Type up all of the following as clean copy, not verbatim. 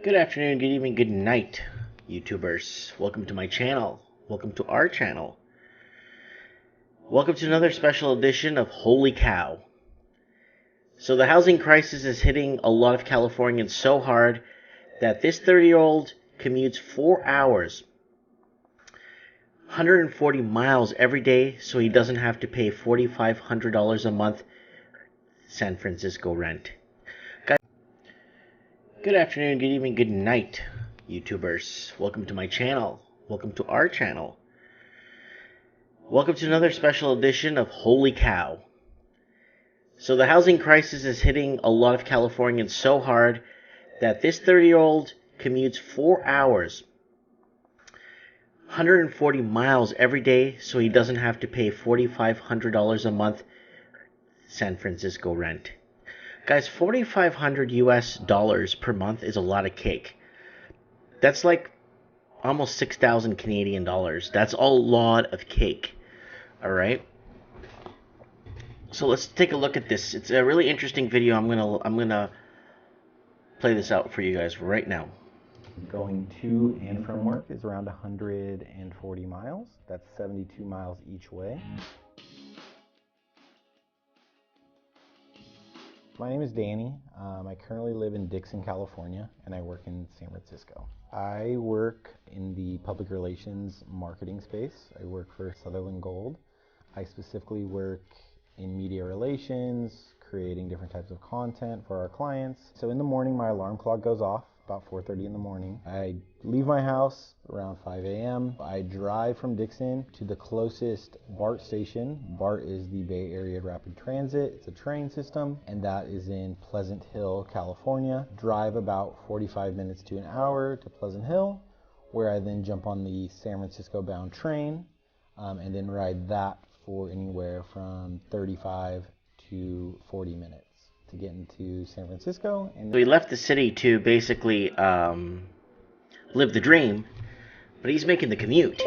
Good afternoon, good evening, good night, YouTubers. Welcome to my channel. Welcome to our channel. Welcome to another special edition of Holy Cow. So the housing crisis is hitting a lot of Californians so hard that this 30-year-old commutes 4 hours, 140 miles every day so he doesn't have to pay $4,500 a month San Francisco rent. Good afternoon, good evening, good night, YouTubers. Welcome to my channel. Welcome to our channel. Welcome to another special edition of Holy Cow. So the housing crisis is hitting a lot of Californians so hard that this 30-year-old commutes 4 hours, 140 miles every day so he doesn't have to pay $4,500 a month San Francisco rent. Guys, $4,500 per month is a lot of cake. That's like almost 6,000 Canadian dollars. That's a lot of cake. All right. So let's take a look at this. It's a really interesting video. I'm gonna play this out for you guys right now. Going to and from work is around 140 miles. That's 72 miles each way. My name is Danny. I currently live in Dixon, California, and I work in San Francisco. I work in the public relations marketing space. I work for Sutherland Gold. I specifically work in media relations, creating different types of content for our clients. So in the morning, my alarm clock goes off about 4:30 in the morning. I leave my house around 5 a.m. I drive from Dixon to the closest BART station. BART is the Bay Area Rapid Transit. It's a train system, and that is in Pleasant Hill, California. Drive about 45 minutes to an hour to Pleasant Hill, where I then jump on the San Francisco bound train, and then ride that for anywhere from 35 to 40 minutes to get into San Francisco. So he left the city to basically live the dream, but he's making the commute.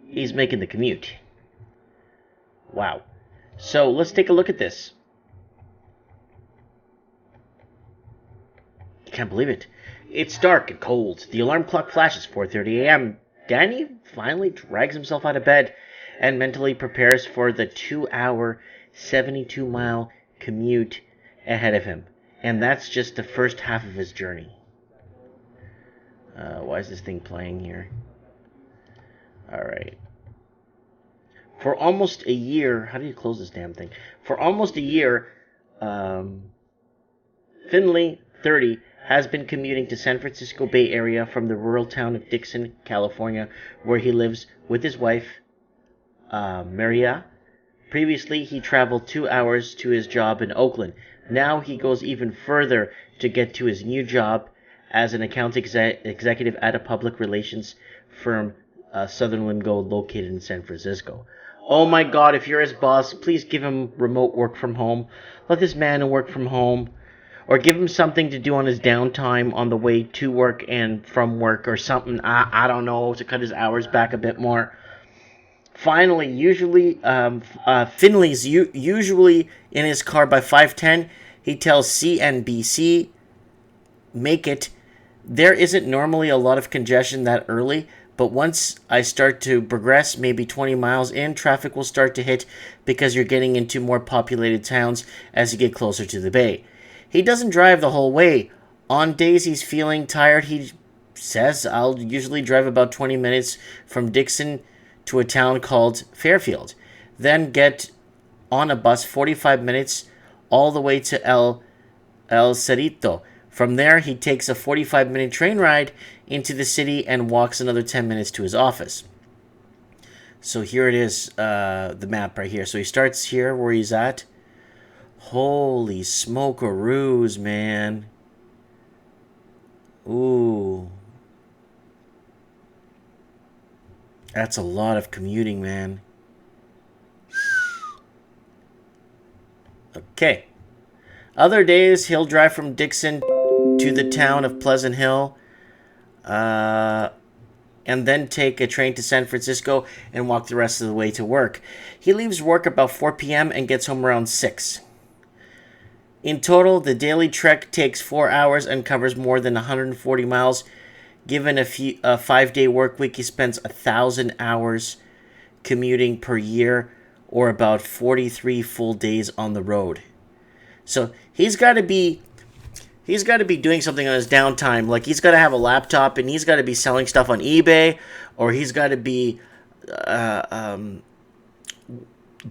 He's making the commute. Wow. So let's take a look at this. Can't believe it. It's dark and cold. The alarm clock flashes 4:30 a.m. Danny finally drags himself out of bed and mentally prepares for the 2-hour, 72-mile commute ahead of him. And that's just the first half of his journey. Why is this thing playing here? Alright. For almost a year... How do you close this damn thing? For almost a year, Finley, 30, has been commuting to San Francisco Bay Area from the rural town of Dixon, California, where he lives with his wife, Maria. Previously, he traveled 2 hours to his job in Oakland. Now he goes even further to get to his new job as an account executive at a public relations firm, Sutherland Gold, located in San Francisco. Oh my God, if you're his boss, please give him remote work from home. Let this man work from home. Or give him something to do on his downtime on the way to work and from work or something. I don't know, to cut his hours back a bit more. Finally, Finley's usually in his car by 5:10. He tells CNBC, make it. There isn't normally a lot of congestion that early, but once I start to progress, maybe 20 miles in, traffic will start to hit because you're getting into more populated towns as you get closer to the Bay. He doesn't drive the whole way. On days he's feeling tired, he says, I'll usually drive about 20 minutes from Dixon to a town called Fairfield, then get on a bus 45 minutes all the way to El Cerrito. From there, he takes a 45-minute train ride into the city and walks another 10 minutes to his office. So here it is, the map right here. So he starts here where he's at. Holy smokeroos, man. Ooh. That's a lot of commuting, man. Okay. Other days, he'll drive from Dixon to the town of Pleasant Hill, and then take a train to San Francisco and walk the rest of the way to work. He leaves work about 4 p.m. and gets home around 6. In total, the daily trek takes 4 hours and covers more than 140 miles. Given a 5-day work week, he spends 1,000 hours commuting per year, or about 43 full days on the road. So he's got to be doing something on his downtime. Like, he's got to have a laptop and he's got to be selling stuff on eBay, or he's got to be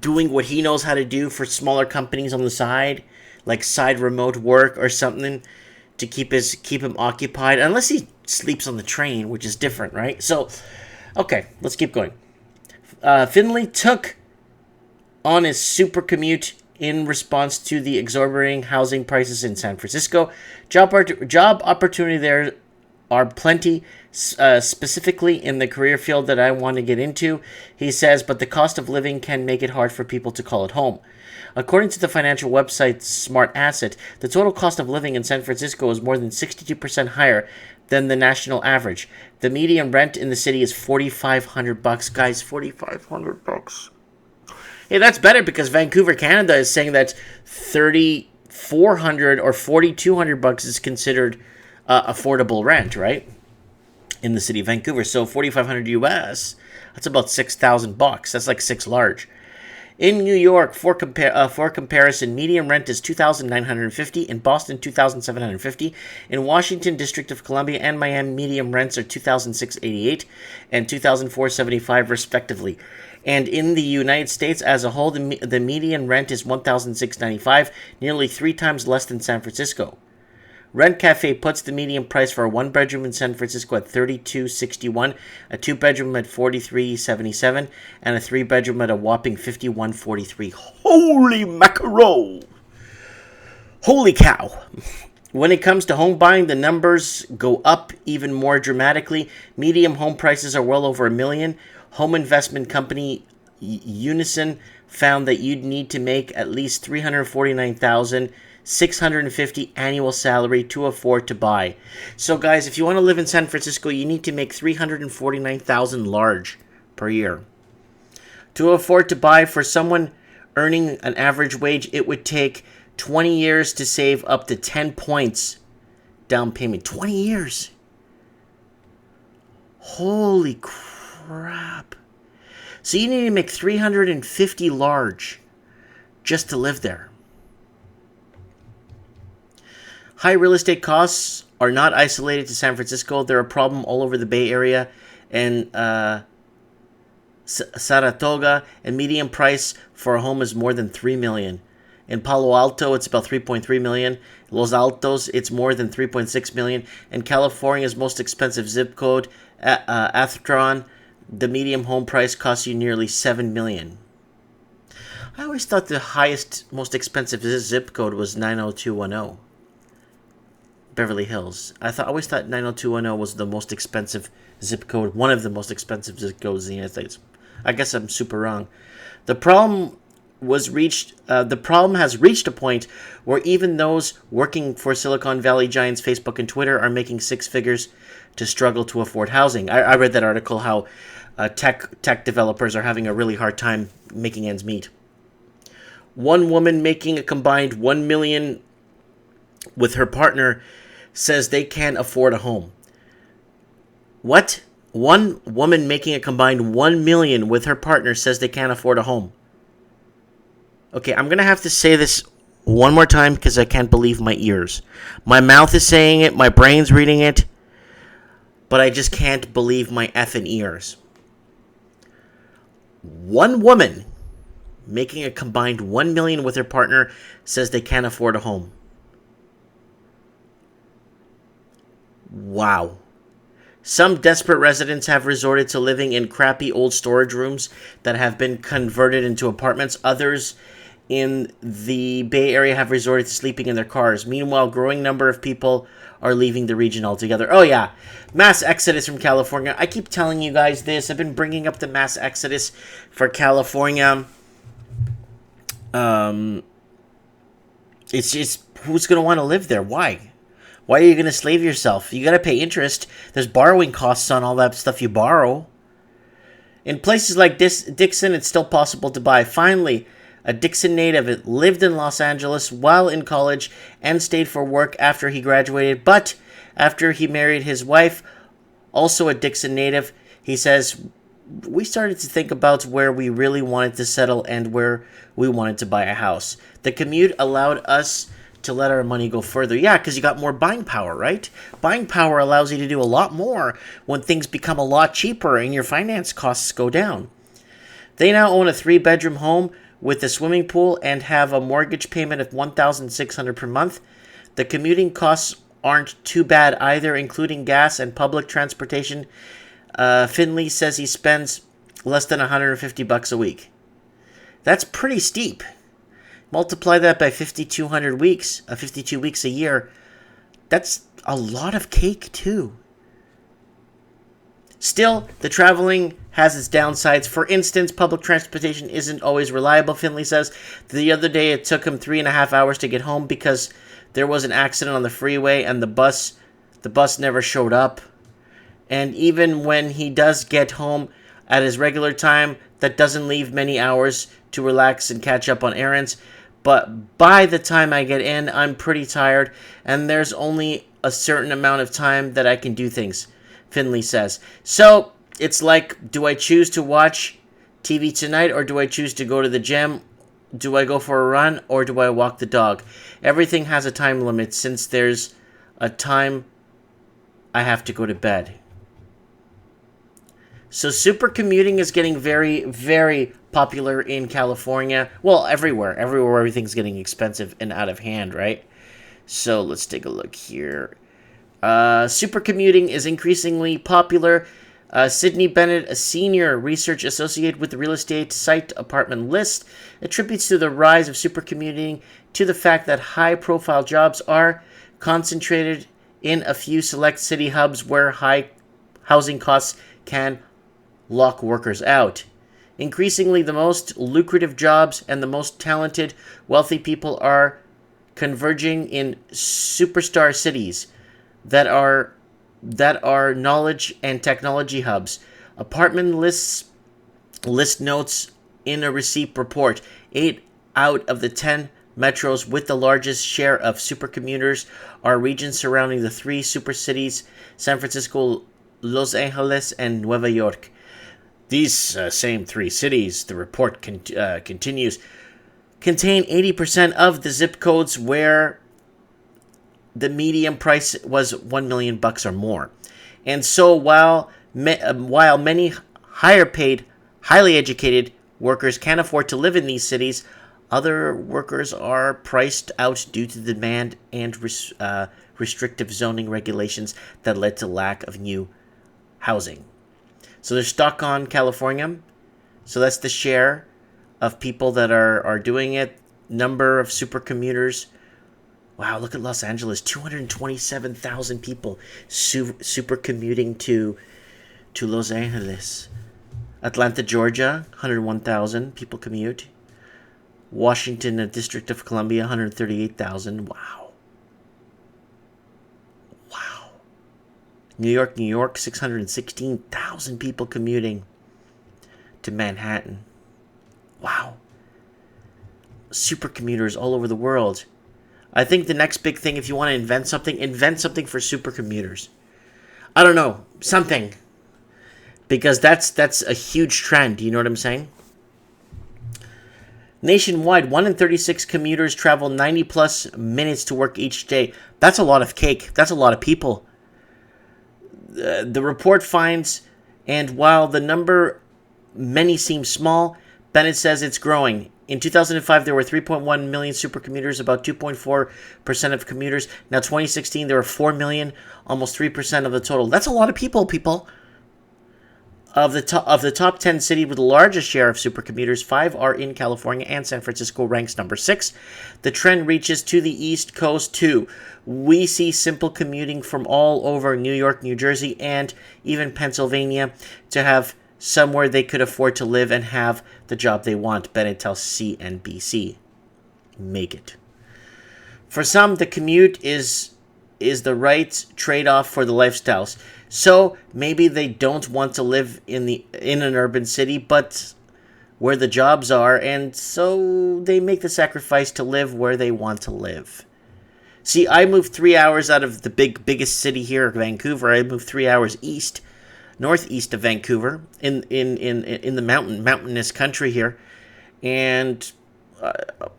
doing what he knows how to do for smaller companies on the side, like side remote work or something, to keep him occupied. Unless he sleeps on the train, which is different, right? So, okay, let's keep going. Finley took on his super commute in response to the exorbitant housing prices in San Francisco. Job opportunity there are plenty, specifically in the career field that I want to get into, he says, but the cost of living can make it hard for people to call it home. According to the financial website Smart Asset, the total cost of living in San Francisco is more than 62% higher than the national average. The median rent in the city is $4,500, guys. $4,500. Hey, that's better, because Vancouver, Canada is saying that $3,400 or $4,200 is considered affordable rent, right? In the city of Vancouver. So $4,500 US, that's about $6,000. That's like six large. In New York, for comparison, median rent is $2,950. In Boston, $2,750. In Washington, District of Columbia, and Miami, median rents are $2,688 and $2,475 respectively. And in the United States as a whole, the median rent is $1,695, nearly 3 times less than San Francisco. Rent Cafe puts the median price for a 1-bedroom in San Francisco at $32.61, a 2-bedroom at $43.77, and a 3-bedroom at a whopping $51.43. Holy mackerel! Holy cow! When it comes to home buying, the numbers go up even more dramatically. Median home prices are well over $1 million. Home investment company Unison found that you'd need to make at least $349,650 annual salary to afford to buy. So guys, if you want to live in San Francisco, you need to make $349,000 large per year. To afford to buy, for someone earning an average wage, it would take 20 years to save up to 10 points down payment. 20 years. Holy crap. So you need to make $350 large just to live there. High real estate costs are not isolated to San Francisco. They're a problem all over the Bay Area and Saratoga, and median price for a home is more than $3 million. In Palo Alto, it's about $3.3 million. Los Altos, it's more than $3.6 million. And California's most expensive zip code, Atherton, the median home price costs you nearly $7 million. I always thought the highest, most expensive zip code was 90210. Beverly Hills. I always thought 90210 was the most expensive zip code, one of the most expensive zip codes in the United States. I guess I'm super wrong. The problem has reached a point where even those working for Silicon Valley giants Facebook and Twitter are making 6 figures to struggle to afford housing. I read that article how tech developers are having a really hard time making ends meet. One woman making a combined $1 million with her partner says they can't afford a home. What? One woman making a combined $1 million with her partner says they can't afford a home. Okay, I'm going to have to say this one more time because I can't believe my ears. My mouth is saying it, my brain's reading it, but I just can't believe my effing ears. One woman making a combined $1 million with her partner says they can't afford a home. Wow. Some desperate residents have resorted to living in crappy old storage rooms that have been converted into apartments. Others in the Bay Area have resorted to sleeping in their cars. Meanwhile, a growing number of people are leaving the region altogether. Oh yeah, mass exodus from California. I keep telling you guys this. I've been bringing up the mass exodus for California. It's just, who's going to want to live there? Why? Why are you going to slave yourself? You got to pay interest. There's borrowing costs on all that stuff you borrow. In places like Dixon, it's still possible to buy. Finally, a Dixon native, lived in Los Angeles while in college and stayed for work after he graduated. But after he married his wife, also a Dixon native, he says, we started to think about where we really wanted to settle and where we wanted to buy a house. The commute allowed us to let our money go further. Yeah, because you got more buying power, right? Buying power allows you to do a lot more when things become a lot cheaper and your finance costs go down. They now own a 3-bedroom home with a swimming pool and have a mortgage payment of $1,600 per month. The commuting costs aren't too bad either, including gas and public transportation. Finley says he spends less than $150 a week. That's pretty steep. Multiply that by 5,200 weeks, 52 weeks a year. That's a lot of cake too. Still, the traveling has its downsides. For instance, public transportation isn't always reliable, Finley says. The other day, it took him 3.5 hours to get home because there was an accident on the freeway and the bus never showed up. And even when he does get home at his regular time, that doesn't leave many hours to relax and catch up on errands. But by the time I get in, I'm pretty tired, and there's only a certain amount of time that I can do things, Finley says. So, it's like, do I choose to watch TV tonight, or do I choose to go to the gym? Do I go for a run, or do I walk the dog? Everything has a time limit, since there's a time I have to go to bed. So super commuting is getting very, very popular in California. Well, everywhere. Everywhere everything's getting expensive and out of hand, right? So let's take a look here. Super commuting is increasingly popular. Sydney Bennett, a senior research associate with the real estate site Apartment List, attributes to the rise of super commuting to the fact that high-profile jobs are concentrated in a few select city hubs where high housing costs can lock workers out. Increasingly, the most lucrative jobs and the most talented, wealthy people are converging in superstar cities that are knowledge and technology hubs. Apartment list notes in a recent report, 8 out of the 10 metros with the largest share of supercommuters are regions surrounding the 3 super cities, San Francisco, Los Angeles, and Nueva York. These same 3 cities, the report continues, contain 80% of the zip codes where the median price was $1 million or more. And so while many higher paid, highly educated workers can't afford to live in these cities, other workers are priced out due to demand and restrictive zoning regulations that led to lack of new housing. So they're stuck on California. So that's the share of people that are doing it. Number of super commuters. Wow, look at Los Angeles. 227,000 people super commuting to Los Angeles. Atlanta, Georgia, 101,000 people commute. Washington, the District of Columbia, 138,000. Wow. New York, 616,000 people commuting to Manhattan. Wow. Super commuters all over the world. I think the next big thing, if you want to invent something for super commuters. I don't know, something. Because that's a huge trend, you know what I'm saying? Nationwide, 1 in 36 commuters travel 90 plus minutes to work each day. That's a lot of cake. That's a lot of people. The report finds, and while the number many seem small, Bennett says it's growing. In 2005, there were 3.1 million supercommuters, about 2.4% of commuters. Now, 2016, there were 4 million, almost 3% of the total. That's a lot of people. Of the top 10 cities with the largest share of supercommuters, 5 are in California, and San Francisco ranks number 6. The trend reaches to the East Coast, too. We see simple commuting from all over New York, New Jersey, and even Pennsylvania to have somewhere they could afford to live and have the job they want, Bennett tells CNBC. Make it. For some, the commute is the right trade-off for the lifestyles. So maybe they don't want to live in an urban city, but where the jobs are, and so they make the sacrifice to live where they want to live. See, I moved 3 hours out of the biggest city here, Vancouver. I moved 3 hours east, northeast of Vancouver, in the mountainous country here, and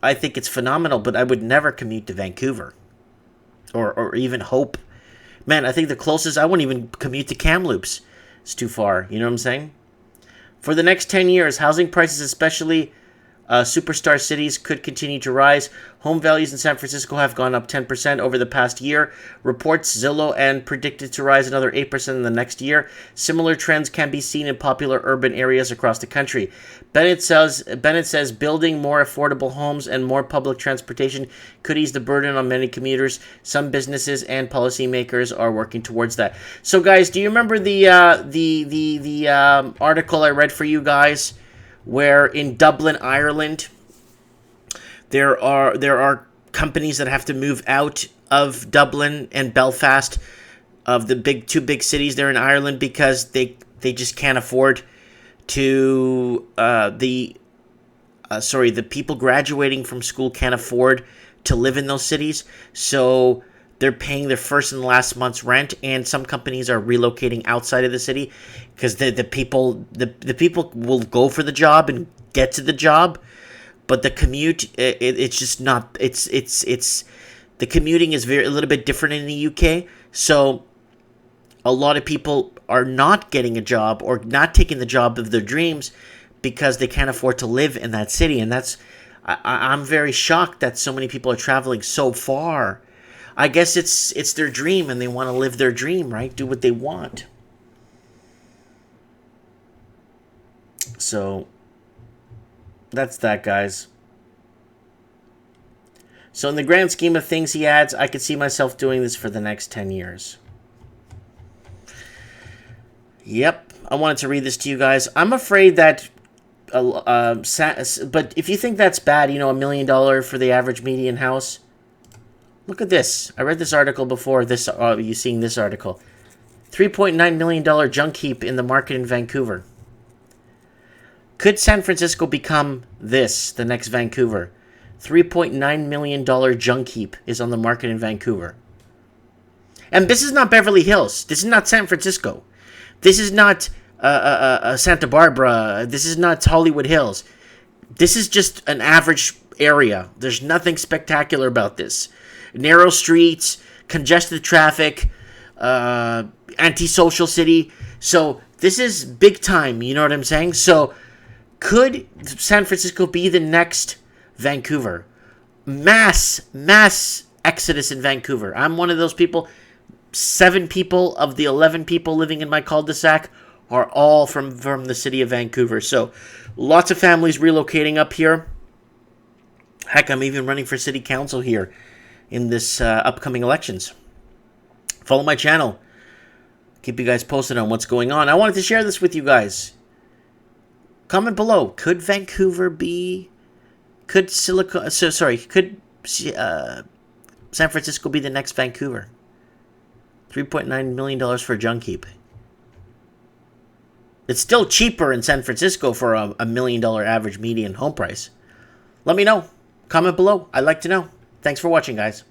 I think it's phenomenal. But I would never commute to Vancouver, or even Hope. Man, I think the closest, I wouldn't even commute to Kamloops. It's too far. You know what I'm saying? For the next 10 years, housing prices, especially superstar cities, could continue to rise. Home values in San Francisco have gone up 10% over the past year, reports Zillow, and predicted to rise another 8% in the next year. Similar trends can be seen in popular urban areas across the country. Bennett says building more affordable homes and more public transportation could ease the burden on many commuters. Some businesses and policymakers are working towards that. So, guys, do you remember the article I read for you guys, where in Dublin, Ireland, there are companies that have to move out of Dublin and Belfast, of the two big cities there in Ireland, because they just can't afford to the people graduating from school can't afford to live in those cities, so they're paying their first and last month's rent, and some companies are relocating outside of the city because the people will go for the job and get to the job, but the commute, it's just not, it's the commuting is a little bit different in the UK. So a lot of people are not getting a job or not taking the job of their dreams because they can't afford to live in that city. And I'm very shocked that so many people are traveling so far. I guess it's their dream and they want to live their dream, right? Do what they want. So that's that, guys. So in the grand scheme of things, he adds, I could see myself doing this for the next 10 years. Yep, I wanted to read this to you guys. I'm afraid that, but if you think that's bad, $1 million for the average median house, look at this. I read this article before this. You seeing this article? $3.9 million junk heap in the market in Vancouver. Could San Francisco become the next Vancouver? $3.9 million junk heap is on the market in Vancouver. And this is not Beverly Hills. This is not San Francisco. This is not Santa Barbara. This is not Hollywood Hills. This is just an average area. There's nothing spectacular about this. Narrow streets, congested traffic, antisocial city. So this is big time, you know what I'm saying? So could San Francisco be the next Vancouver? Mass exodus in Vancouver. I'm one of those people. 7 people of the 11 people living in my cul-de-sac are all from the city of Vancouver. So lots of families relocating up here. Heck, I'm even running for city council here in this upcoming elections. Follow my channel. Keep you guys posted on what's going on. I wanted to share this with you guys. Comment below. Could Vancouver be... Could San Francisco be the next Vancouver? $3.9 million for a junk heap. It's still cheaper in San Francisco for a $1 million average median home price. Let me know. Comment below. I'd like to know. Thanks for watching, guys.